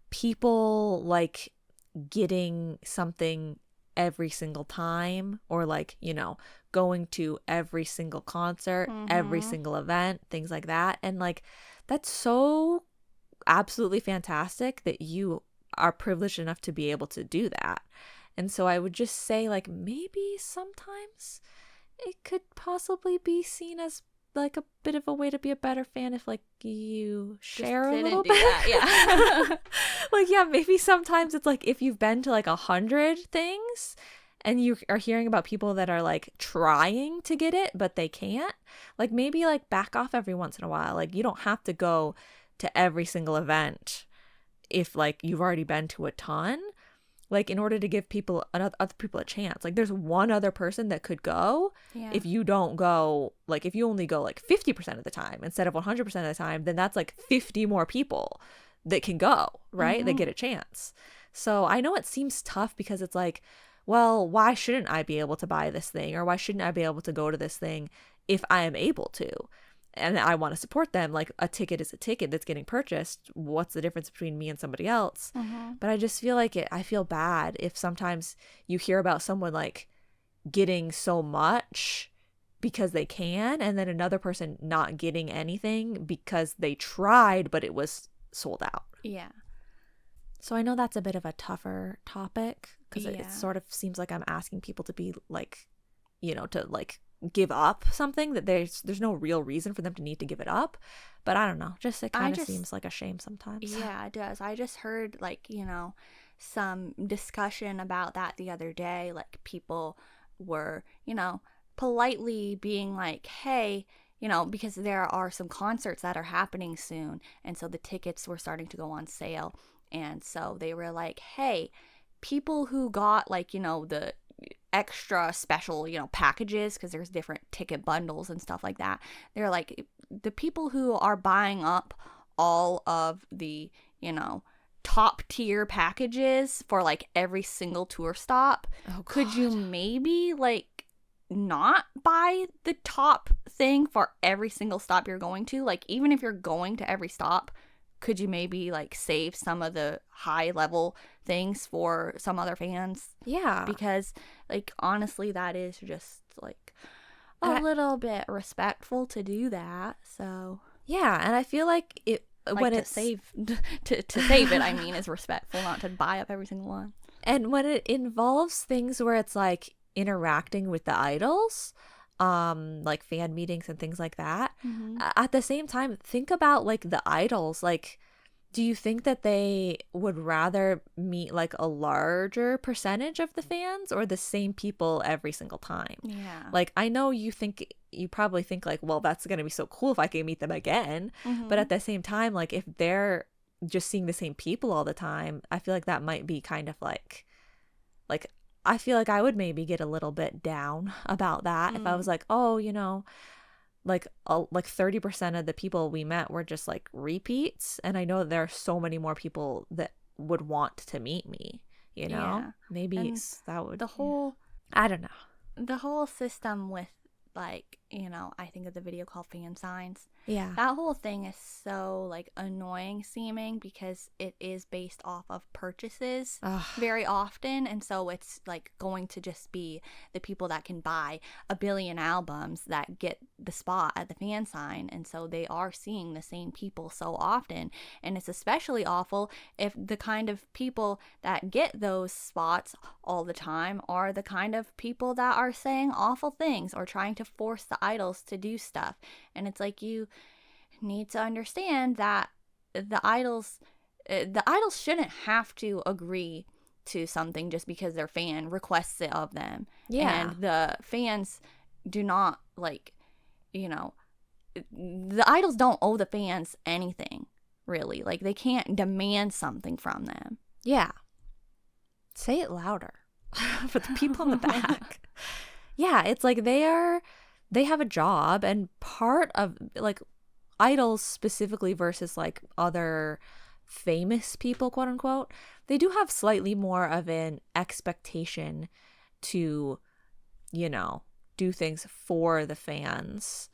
people like getting something every single time, or like, going to every single concert, every Mhm. single event, things like that. And like that's so absolutely fantastic that you are privileged enough to be able to do that. And so I would just say like maybe sometimes it could possibly be seen as like a bit of a way to be a better fan if like you Just share a didn't little do that. Yeah. bit. Like, yeah, maybe sometimes it's like if you've been to like 100 things and you are hearing about people that are like trying to get it but they can't, like maybe like back off every once in a while. Like you don't have to go to every single event if like you've already been to a ton, like in order to give other people a chance. Like there's one other person that could go. Yeah. If you don't go, like if you only go like 50% of the time instead of 100% of the time, then that's like 50 more people that can go, right? They Mhm. get a chance. So I know it seems tough because it's like, well, why shouldn't I be able to buy this thing, or why shouldn't I be able to go to this thing if I am able to? And I want to support them. Like a ticket is a ticket that's getting purchased. What's the difference between me and somebody else? Mhm. But I just feel like I feel bad if sometimes you hear about someone like getting so much because they can, and then another person not getting anything because they tried, but it was sold out. Yeah. So I know that's a bit of a tougher topic because it Yeah. sort of seems like I'm asking people to be like, to like give up something that there's no real reason for them to need to give it up. But I don't know, just it I kind of just seems like a shame sometimes. Yeah, it does. I just heard like, some discussion about that the other day. Like people were, politely being like, hey, because there are some concerts that are happening soon. And so the tickets were starting to go on sale. And so they were like, hey, people who got like, the extra special, packages, because there's different ticket bundles and stuff like that. They're like, the people who are buying up all of the, top tier packages for like every single tour stop, Oh could you God. maybe like not buy the top thing for every single stop you're going to? Like, even if you're going to every stop, could you maybe like save some of the high level things for some other fans? Yeah. Because like honestly that is just like a And little bit respectful to do that. So yeah, and I feel like it like when to it's save to save it, I mean, is respectful, not to buy up every single one. and when it involves things where it's like interacting with the idols, like fan meetings and things like that, Mm-hmm. at the same time, think about like the idols. Like, do you think that they would rather meet like a larger percentage of the fans or the same people every single time? Yeah. Like, I know you probably think like, well, that's going to be so cool if I can meet them again. But Mm-hmm. at the same time, like if they're just seeing the same people all the time, I feel like that might be kind of like I feel like I would maybe get a little bit down about that if I was Mm. like, oh, like 30% of the people we met were just like repeats, and I know there are so many more people that would want to meet me, Yeah. maybe And that would, the yeah. whole I don't know. the whole system with like, I think of the video called fan signs. Yeah. That whole thing is so like annoying seeming because it is based off of purchases Ugh. very often, and so it's like going to just be the people that can buy a billion albums that get the spot at the fan sign, and so they are seeing the same people so often. And it's especially awful if the kind of people that get those spots all the time are the kind of people that are saying awful things or trying to force the idols to do stuff. And it's like, you need to understand that the idols the idols shouldn't have to agree to something just because their fan requests it of them. Yeah. And the fans do not, like, you know, the idols don't owe the fans anything, really. Like, they can't demand something from them. Yeah. Say it louder for the people in the back. Yeah, it's like they have a job, and part of, like, idols specifically versus like other famous people, quote unquote, they do have slightly more of an expectation to, you know, do things for the fans.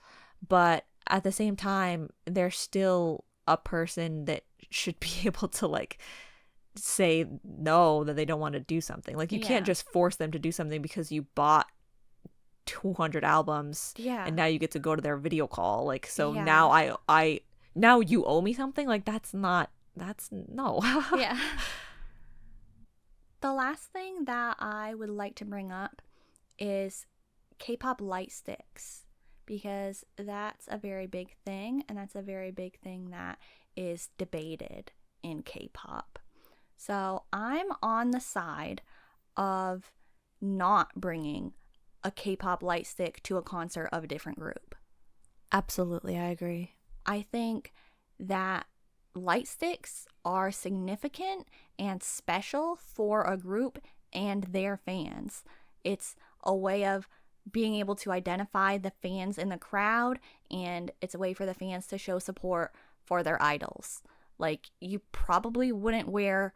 But at the same time, they're still a person that should be able to, like, say no, that they don't want to do something. Like, you can't just force them to do something because you bought 200 albums and now you get to go to their video call. Like, so now I now you owe me something. Like, that's no. Yeah. The last thing that I would like to bring up is K-pop Lightsticks, because that's a very big thing, and that's a very big thing that is debated in K-pop. So I'm on the side of not bringing a K-pop lightstick to a concert of a different group. Absolutely, I agree. I think that lightsticks are significant and special for a group and their fans. It's a way of being able to identify the fans in the crowd, and it's a way for the fans to show support for their idols. Like, you probably wouldn't wear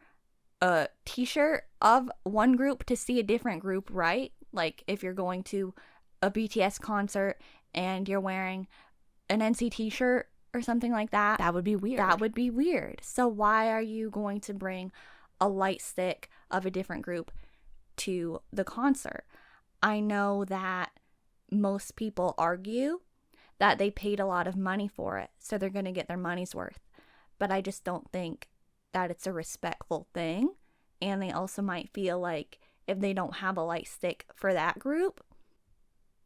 a t-shirt of one group to see a different group, right? Like, if you're going to a BTS concert and you're wearing an NCT shirt or something like that, that would be weird. That would be weird. So why are you going to bring a light stick of a different group to the concert? I know that most people argue that they paid a lot of money for it, so they're going to get their money's worth. But I just don't think that it's a respectful thing. And they also might feel like if they don't have a light stick for that group,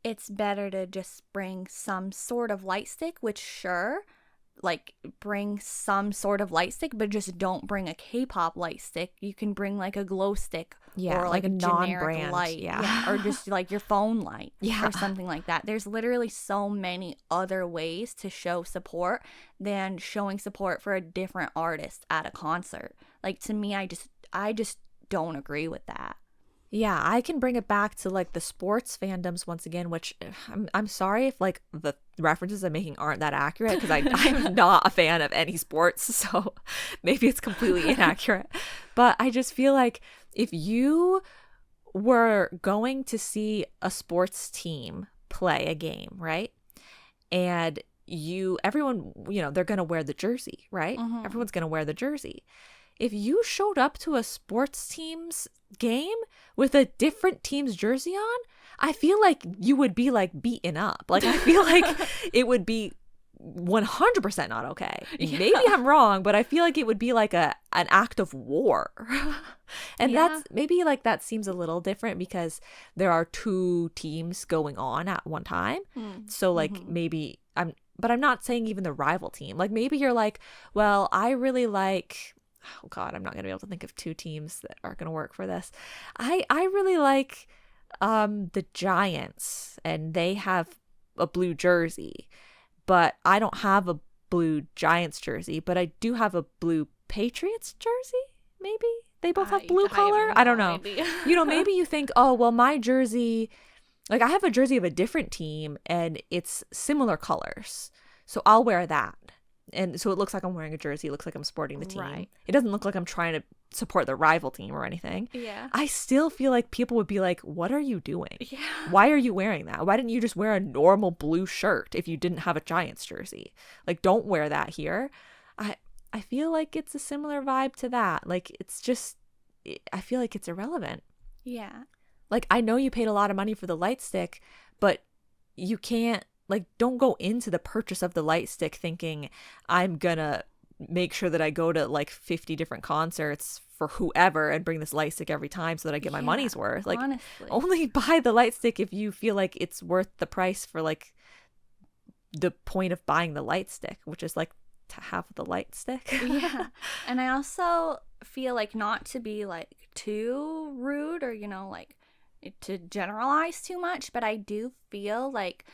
it's better to just bring some sort of light stick, which, sure, like, bring some sort of light stick, but just don't bring a K-pop light stick. You can bring like a glow stick, or like a non-brand light, or just like your phone light, or something like that. There's literally so many other ways to show support than showing support for a different artist at a concert. Like, to me, I just don't agree with that. Yeah, I can bring it back to like the sports fandoms once again, which I'm sorry if like the references I'm making aren't that accurate, because I'm not a fan of any sports, so maybe it's completely inaccurate. But I just feel like if you were going to see a sports team play a game, right? And everyone, they're going to wear the jersey, right? Mm-hmm. Everyone's going to wear the jersey. If you showed up to a sports team's game with a different team's jersey on, I feel like you would be like beaten up. Like, I feel like it would be 100% not okay. Yeah. Maybe I'm wrong, but I feel like it would be like an act of war. And that's maybe like that seems a little different because there are two teams going on at one time. So like maybe I'm not saying even the rival team. Like, maybe you're like, well, I really like, oh God, I'm not going to be able to think of two teams that are going to work for this. I really like the Giants, and they have a blue jersey, but I don't have a blue Giants jersey, but I do have a blue Patriots jersey. Maybe they both have blue color. I don't know. Maybe you think, oh, well, my jersey, like, I have a jersey of a different team and it's similar colors, so I'll wear that. And so it looks like I'm wearing a jersey. It looks like I'm supporting the team. Right. It doesn't look like I'm trying to support the rival team or anything. Yeah. I still feel like people would be like, what are you doing? Yeah. Why are you wearing that? Why didn't you just wear a normal blue shirt if you didn't have a Giants jersey? Like, don't wear that here. I feel like it's a similar vibe to that. Like, it's just, I feel like it's irrelevant. Yeah. Like, I know you paid a lot of money for the light stick, but you can't, like, don't go into the purchase of the light stick thinking I'm gonna make sure that I go to like 50 different concerts for whoever and bring this light stick every time so that I get my money's worth. Like, honestly, only buy the light stick if you feel like it's worth the price for like the point of buying the light stick, which is like to have the light stick. Yeah. And I also feel like, not to be like too rude or, like to generalize too much, but I do feel like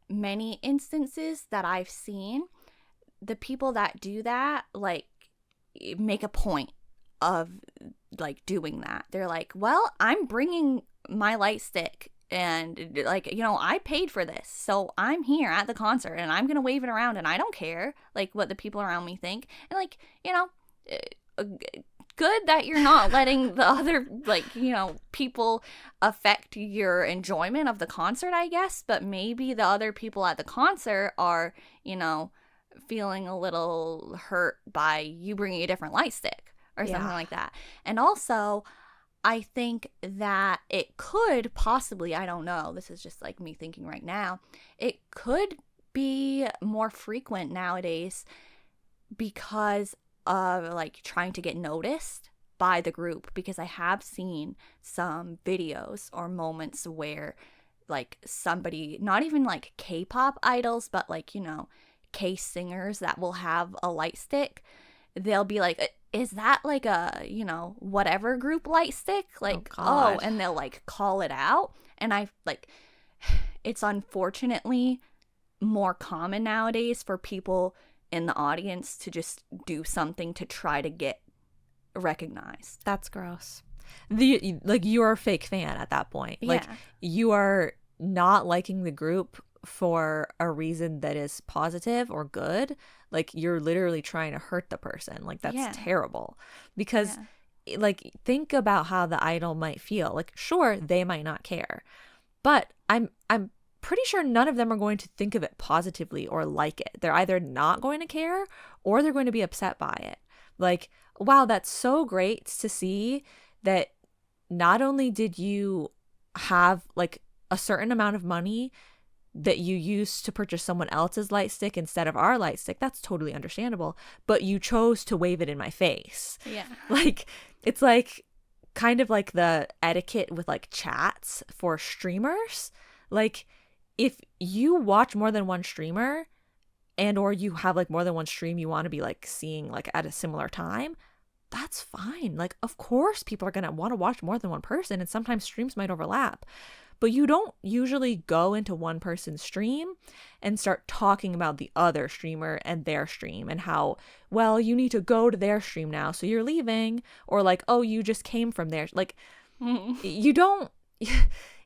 many instances that I've seen, the people that do that, like, make a point of like doing that. They're like, well, I'm bringing my light stick, and like, I paid for this, so I'm here at the concert and I'm gonna wave it around, and I don't care like what the people around me think. And like, good that you're not letting the other, like, people affect your enjoyment of the concert, I guess. But maybe the other people at the concert are, feeling a little hurt by you bringing a different light stick or something like that. And also, I think that it could possibly, I don't know, this is just like me thinking right now, it could be more frequent nowadays because of like trying to get noticed by the group. Because I have seen some videos or moments where like somebody, not even like K-pop idols, but like, K singers that will have a light stick, they'll be like, is that like a, whatever group light stick? Like, oh, and they'll like call it out. And I like, it's unfortunately more common nowadays for people in the audience to just do something to try to get recognized. That's gross. Like, you're a fake fan at that point. Yeah. Like, you are not liking the group for a reason that is positive or good. Like, you're literally trying to hurt the person. Like, that's terrible. Because like, think about how the idol might feel. Like, sure, they might not care, but I'm pretty sure none of them are going to think of it positively or like it. They're either not going to care or they're going to be upset by it. Like, wow, that's so great to see that not only did you have like a certain amount of money that you used to purchase someone else's light stick instead of our light stick, that's totally understandable, but you chose to wave it in my face. Yeah. Like, it's like kind of like the etiquette with like chats for streamers. Like, if you watch more than one streamer and or you have like more than one stream you want to be like seeing like at a similar time, that's fine. Like, of course people are going to want to watch more than one person, and sometimes streams might overlap. But you don't usually go into one person's stream and start talking about the other streamer and their stream and how, well, you need to go to their stream now, so you're leaving. Or like, oh, you just came from there. Like, you don't,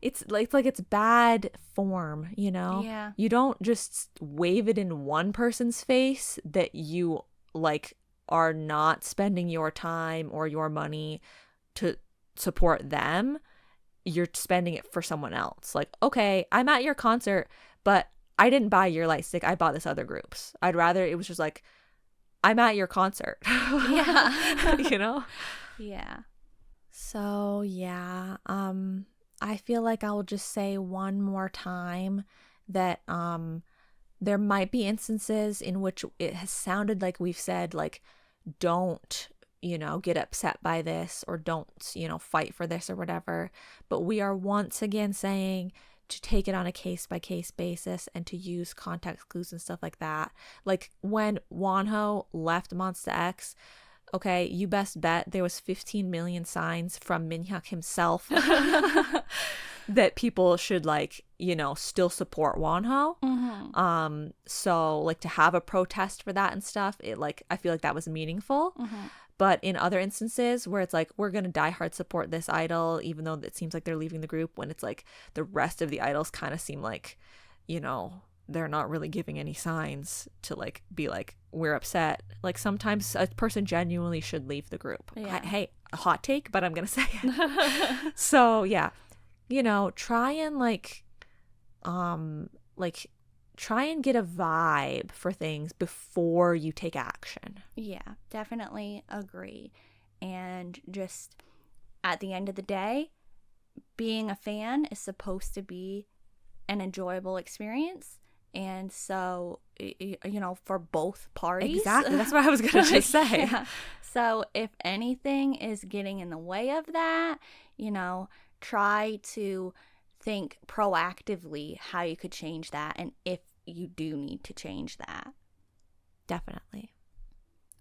it's like it's bad form, Yeah. You don't just wave it in one person's face that you like are not spending your time or your money to support them. You're spending it for someone else. Like, okay, I'm at your concert, but I didn't buy your light stick. I bought this other group's. I'd rather it was just like, I'm at your concert. Yeah. Yeah. So yeah, I feel like I'll just say one more time that there might be instances in which it has sounded like we've said like, don't get upset by this, or don't fight for this or whatever, but we are once again saying to take it on a case-by-case basis and to use context clues and stuff like that. Like, when Wonho left Monsta X, okay, you best bet there was 15 million signs from Minhyuk himself that people should like, still support Wonho. Mm-hmm. So like, to have a protest for that and stuff, it like, I feel like that was meaningful. Mm-hmm. But in other instances where it's like, we're going to die hard support this idol, even though it seems like they're leaving the group, when it's like the rest of the idols kind of seem like, they're not really giving any signs to like be like, we're upset. Like, sometimes a person genuinely should leave the group. Yeah. Hey, a hot take, but I'm going to say it. So yeah, try and try and get a vibe for things before you take action. Yeah, definitely agree. And just at the end of the day, being a fan is supposed to be an enjoyable experience. And so, for both parties. Exactly. That's what I was going to just say. Yeah. So if anything is getting in the way of that, try to think proactively how you could change that, and if you do need to change that. Definitely.